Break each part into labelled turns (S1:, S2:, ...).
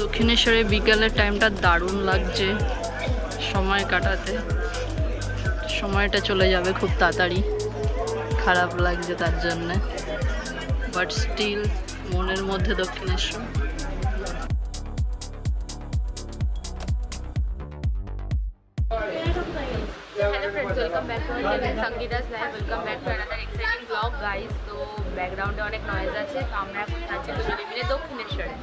S1: দক্ষিণেশ্বরে বিকালের টাইমটা দারুণ লাগছে সময় কাটাতে। সময়টা চলে যাবে খুব তাড়াতাড়ি, খারাপ লাগছে তার জন্যে, বাট স্টিল মনের মধ্যে Dakshineswar.
S2: Hello friends, welcome back to our channel Sangeeta's life. Welcome back to another exciting blog guys. তো ব্যাকগ্রাউন্ডে অনেক নয়েজ আছে, তো আমরা এখন যাচ্ছি দুজনে মিলে দক্ষিণেশ্বরে।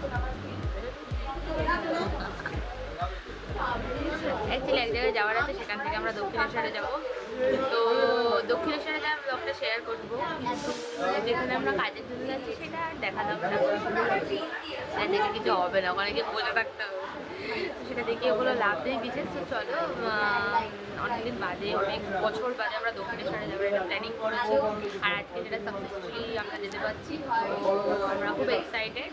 S2: অ্যাকচুয়ালি এক জায়গায় যাওয়ার আছে, সেখান থেকে আমরা দক্ষিণেশ্বরে যাব। তো দক্ষিণেশ্বরে যাওয়ার ব্লগটা শেয়ার করবো, কিন্তু যেখানে আমরা কাজের জন্য যাচ্ছি সেটা দেখালাম না, দেখে কিছু হবে না, ওখানে গিয়ে বসে থাকতে হবে। তো সেটা দেখে ওগুলো লাভ নেই বিশেষ। তো চলো, অনেকদিন বাদে, অনেক বছর বাদে আমরা দক্ষিণেশ্বরে যাবো একটা প্ল্যানিং করেছি, আর আজকে যেটা সাকসেসফুলি আমরা যেতে পারছি। তো আমরা খুব এক্সাইটেড।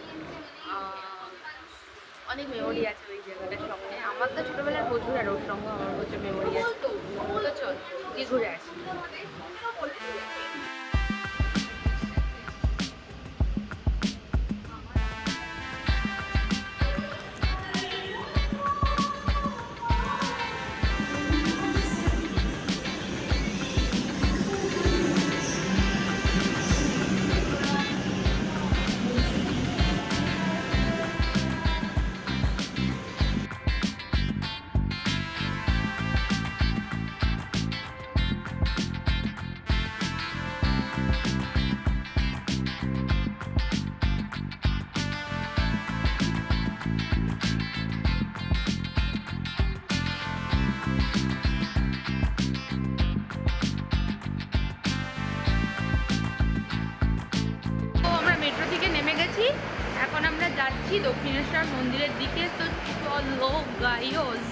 S2: অনেক মেমোরি আছে ওই জায়গাটার সঙ্গে, আমার তো ছোটোবেলার প্রচুর, আর ওর সঙ্গে আমার প্রচুর মেমোরি আছে। তো চল গিয়ে ঘুরে আসি। মেট্রো থেকে নেমে গেছি, এখন আমরা যাচ্ছি দক্ষিণেশ্বর মন্দিরের দিকে। তো চলো গাইস,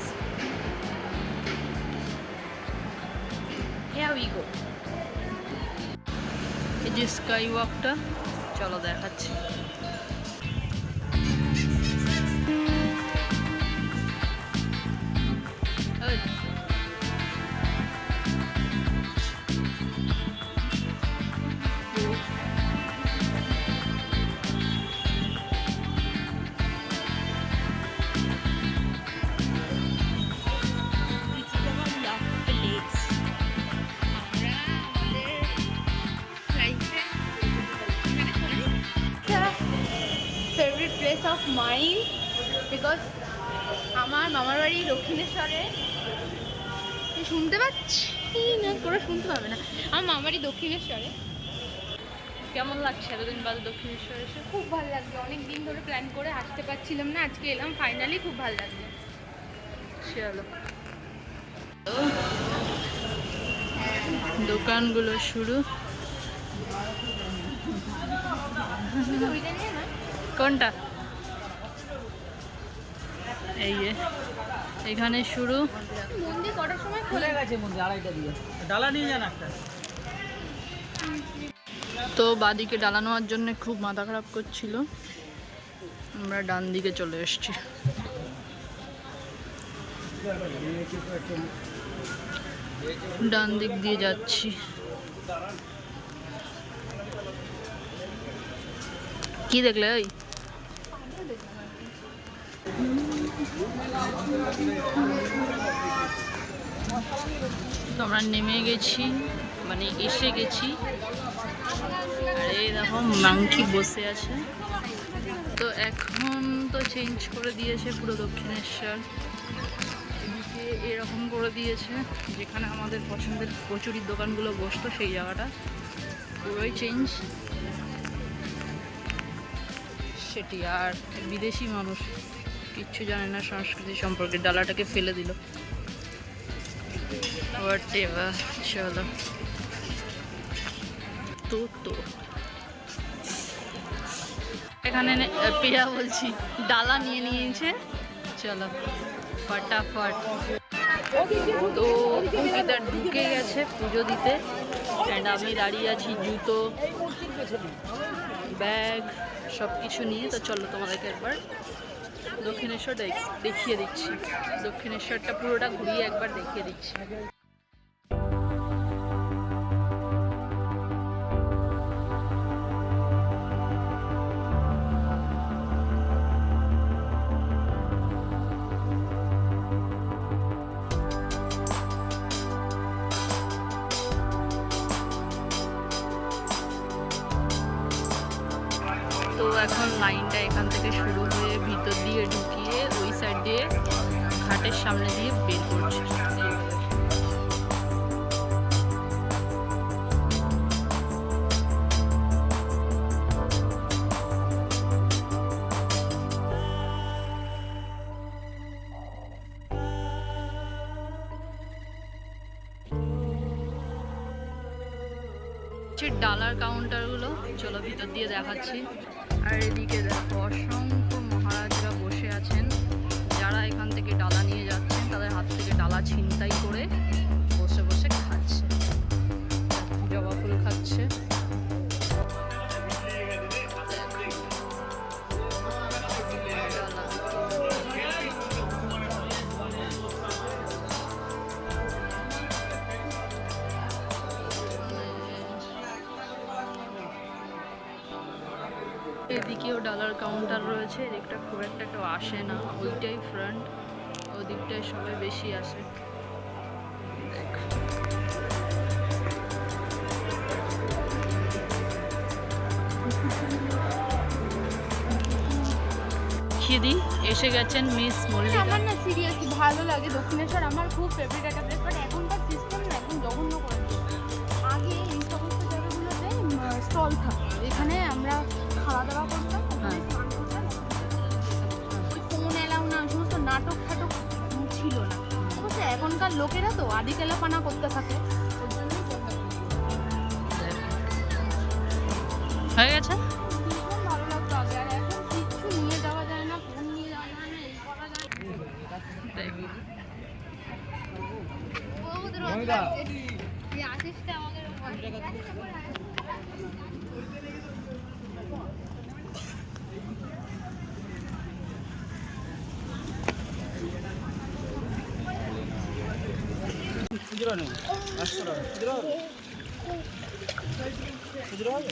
S2: here we go।
S1: এই যে স্কাই ওয়াকটা, চলো দেখাচ্ছি।
S2: Favourite place of mine, because আমার মামার বাড়ি দক্ষিণেশ্বরে। শুনতে পাচ্ছি না, করে শুনতে পাবে না, আমার মামার বাড়ি দক্ষিণেশ্বরে।
S1: কেমন লাগছে এতদিন বাদে দক্ষিণেশ্বরে এসে?
S2: খুব ভালো লাগছে, অনেক দিন ধরে প্ল্যান করে আসতে পারছিলাম না, আজকে এলাম ফাইনালি, খুব ভালো লাগছে।
S1: চলো, দোকানগুলো শুরু। কোনটা? এই যে এখানে শুরু।
S2: মন্দির কটার সময় খোলা গেছে?
S3: মন্দির 2:30 দিয়ে। ডালা নিয়ে যান একটা।
S1: তো বাদিকে ডালা নেওয়ার জন্য খুব মাথা খারাপ করছিল, আমরা ডান দিকে চলে এসেছি। ডান দিক দিয়ে যাচ্ছি। কি দেখলে? ওই তো আমরা নেমে গেছি, মানে এসে গেছি। আর এই দেখো মাংকি বসে আছে। তো এখন তো চেঞ্জ করে দিয়েছে পুরো দক্ষিণেশ্বর, এদিকে এরকম করে দিয়েছে, যেখানে আমাদের পছন্দের কচুরির দোকানগুলো বসতো সেই জায়গাটা পুরোই চেঞ্জ। সেটি আর বিদেশি মানুষ কিচ্ছু জানে না সংস্কৃতি সম্পর্কে, ডালাটাকে ফেলে দিল। চলো তো এখানে পিয়া বলছি, ডালা নিয়ে নিয়েছে, চলো ফটাফট। তো অঙ্কিতা ঢুকে গেছে পুজো দিতে, অ্যান্ড আমি দাঁড়িয়ে আছি জুতো ব্যাগ সব কিছু নিয়ে। তো চলো তোমাদেরকে একবার দক্ষিণেশ্বর দেখিয়ে দিচ্ছি, দক্ষিণেশ্বরটা পুরোটা ঘুরিয়ে একবার দেখিয়ে দিচ্ছি। তো এখন লাইনটা এখান থেকে শুরু হয়ে ভিতর দিয়ে ঢুকিয়ে ওই সাইড দিয়ে ঘাটের সামনে দিয়ে বের করছে। ডালার কাউন্টারগুলো চলো ভিতর দিয়ে দেখাচ্ছি। আর এদিকে দেখো অসংখ্য মহারাজরা বসে আছেন, যারা এখান থেকে ডালা নিয়ে যাচ্ছেন তাদের হাত থেকে ডালা ছিনতাই করে বসে বসে খাচ্ছে, জবা ফুল খাচ্ছে। এদিকেও ডালার কাউন্টার রয়েছে, এদিকটা খুব একটা কেউ আসে না, ওইটাই ফ্রন্ট, ওদিকটায় সবাই বেশি আসে। দেখ খিদি এসে গেছেন মিস মল্লিকা।
S2: আমার না সিরিয়াসলি ভালো লাগে দক্ষিণেশ্বর, আমার খুব ফেভারিট একটা প্লেস, বাট এখনকার সিস্টেম না এখন জঘন্য করে দিয়েছে। আগে এই সমস্ত জায়গাগুলোতে স্টল থাকতো, এখানে আমরা খাওয়া দাওয়া করতাম, ফোন এলাও না, সমস্ত নাটক ফাটক ছিল না। অবশ্য এখনকার লোকেরা তো আদিকেলাপানা করতে থাকে, ওর জন্যই
S1: হয়ে গেছে।
S2: ভীষণ ভালো লাগতো আগে, আর এখন কিচ্ছু নিয়ে যাওয়া যায় না, ফোন নিয়ে যাওয়া যায় না, এই করা যায় না। আসিসটা আমাদের
S3: খুচরো নেই, 100 টাকা খুচরো হবে, খুচরো হবে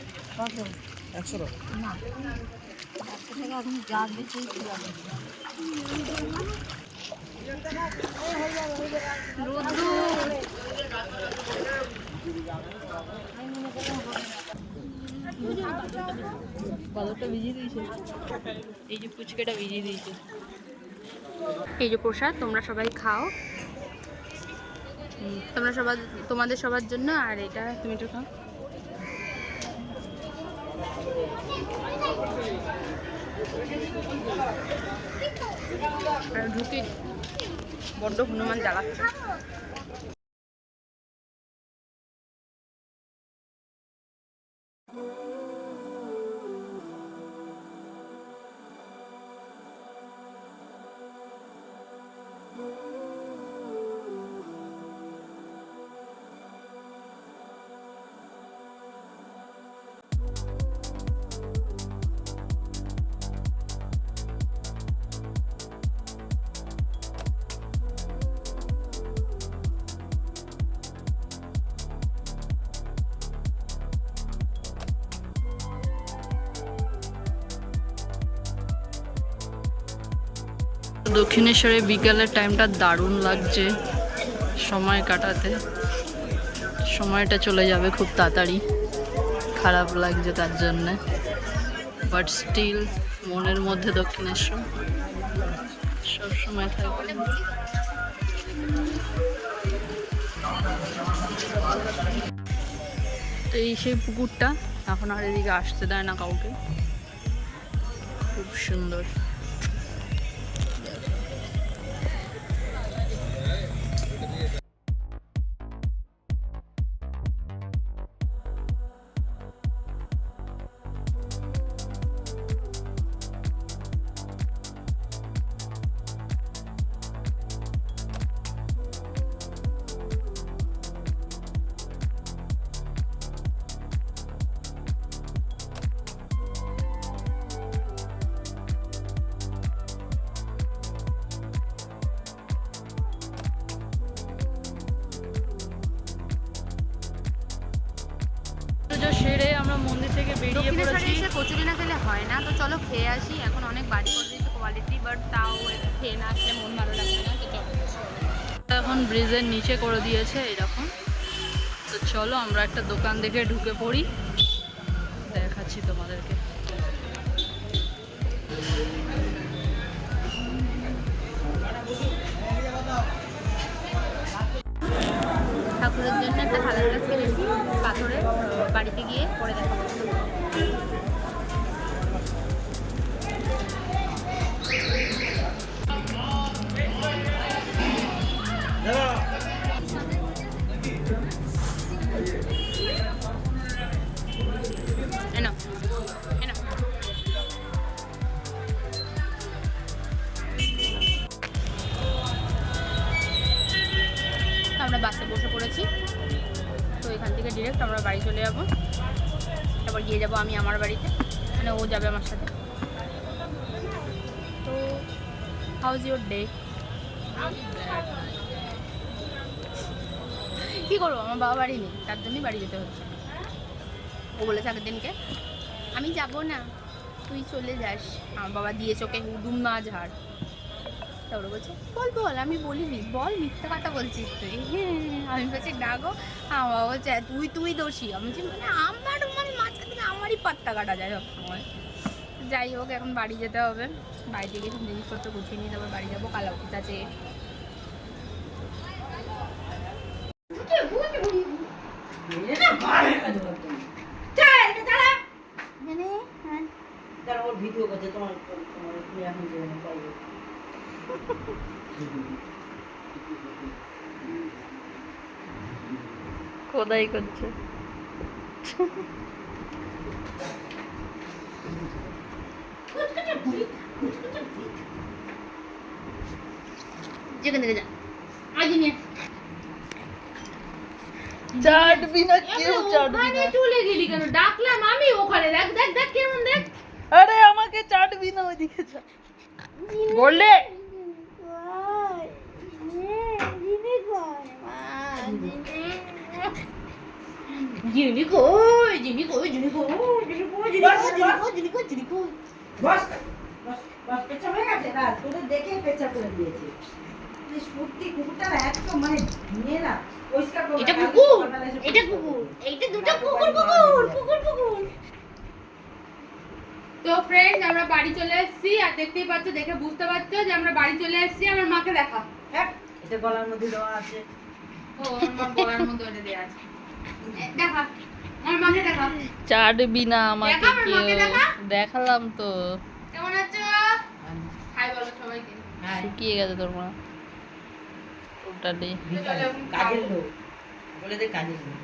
S3: 100 টাকা না, 100 টাকা এখন যা দিচ্ছে
S1: বাদরটা ভিজিয়ে দিয়েছে, এই যে ফুচকাটা ভিজিয়ে দিয়েছে।
S2: এই যে প্রসাদ, তোমরা সবাই খাও, তোমরা সবাই তোমাদের সবার জন্য। আর এটা তুমি একটু খাও। ঢুকে বড্ড হনুমান জ্বালাচ্ছে।
S1: দক্ষিণেশ্বরে বিকালের টাইমটা দারুণ লাগছে সময় কাটাতে, সময়টা চলে যাবে খুব তাড়াতাড়ি, খারাপ লাগছে তার জন্যে, বাট স্টিল মনের মধ্যে দক্ষিণেশ্বর সবসময় থাকবে। তো এই সেই পুকুরটা, এখন আর এদিকে আসতে দেয় না কাউকে, খুব সুন্দর। সেরে আমরা মন্দির থেকে বেরিয়ে
S2: দক্ষিণেশ্বরে
S1: পড়েছি।
S2: এসে কচুরি না খেলে হয় না, তো চলো খেয়ে আসি। এখন অনেক বাড়ি করে দিয়েছে কোয়ালিটি, বাট তাও একটু খেয়ে না আসলে মন ভালো লাগবে না, তো চলো।
S1: এখন ব্রিজের নিচে করে দিয়েছে এরকম। তো চলো আমরা একটা দোকান দেখে ঢুকে পড়ি, দেখাচ্ছি তোমাদেরকে।
S2: ঠাকুরের জন্য একটা হালার গাছ কিনেছি পাথরের, বাড়িতে গিয়ে পরে দেখাবো। এনো এনো আমরা বাসে বসে পড়েছি, তো এখান থেকে ডিরেক্ট আমরা বাড়ি চলে যাবো। তারপর গিয়ে যাবো আমি আমার বাড়িতে, মানে ও যাবে আমার সাথে। তো হাউ ইজ ইউর ডে? কী করবো, আমার বাবা বাড়ি নেই, তার জন্যই বাড়ি যেতে হচ্ছে। ও বলেছে আগের দিনকে আমি যাব না, তুই চলে যাস, আমার বাবা দিয়ে চোখে হুদুম না ঝাড়। তারপরে বলছে বল বল, আমি বলিনি, বল মিথ্যা কথা বলছিস তুই। আমি বলছি না গো, আমার বাবা বলছে তুই দোষী। আমি বলছি মানে আমার মানে মাঝখান থেকে আমারই পাত্তা কাটা যায় সবসময়। যাই হোক, এখন বাড়ি যেতে হবে, বাড়িতে গিয়ে জিনিসপত্র গুছিয়ে নিয়ে তারপর বাড়ি যাবো, কাল অফিস আছে।
S3: ভিডিও করছে তোমার এখন
S1: খোদাই করছে।
S2: যেখান থেকে যা আজ নিয়ে
S1: চাটবি না, কেউ চাটবি না।
S2: চলে গেলি কেন? ডাকলাম আমি ওখানে, দেখ দেখ দেখ কেমন দেখ।
S1: আরে আমাকে চাটবি না, ওইদিকে যা বললে।
S2: জিনি কই জিনি কই জিনি কই জিনি কই জিনি কই জিনি কই জিনি কই।
S3: বস বস বস, পেছাব হয়ে গেছে না, তোদের দেখে পেছাব করে দিয়েছে। সত্যি কুকুরটা একদম মানে নিয়ে না পরিষ্কার করবে।
S2: এটা কুকুর, এটা কুকুর, এইটা দুটো কুকুর কুকুর কুকুর কুকুর। তো ফ্রেন্ডস, আমরা বাড়ি চলে এসেছি, আর দেখতেই পাচ্ছ, দেখে বুঝতে পারছো যে আমরা বাড়ি চলে এসেছি। আমার মাকে দেখা,
S3: হ্যাঁ এটা গলার মধ্যে দেওয়া আছে।
S2: ও আমার মা গলার মধ্যে ওটা দেয়া আছে, দেখা আমার মাকে দেখা।
S1: চাটবি না আমাকে
S2: দেখা আমার মাকে
S1: কেউ।
S2: দেখা।
S1: দেখালাম তো।
S2: কেমন আছো? হাই বলো সবাইকে।
S1: শুকিয়ে গেছে তোর মা টোটালি।
S3: কাজের লোক বলে দে, কাজের লোক।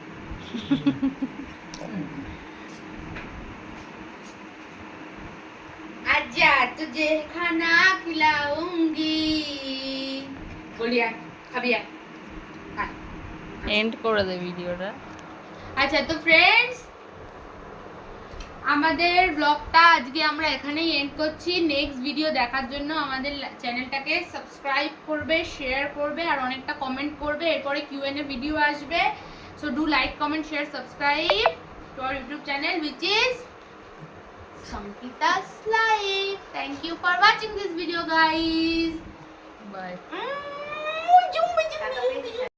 S2: आजा तुझे खाना खिलाऊंगी, बोलिए अभी
S1: এন্ড করে দে ভিডিওটা।
S2: আচ্ছা, তো ফ্রেন্ডস, আমাদের ব্লগটা আজকে আমরা এখানেই এন্ড করছি। নেক্সট ভিডিও দেখার জন্য আমাদের চ্যানেলটাকে সাবস্ক্রাইব করবে, শেয়ার করবে, আর অনেকটা কমেন্ট করবে। এরপরে কিউএনএ ভিডিও আসবে, so do like, comment, share, subscribe to our YouTube channel which is Sankita's Life. Thank you for watching this video, guys.
S1: By.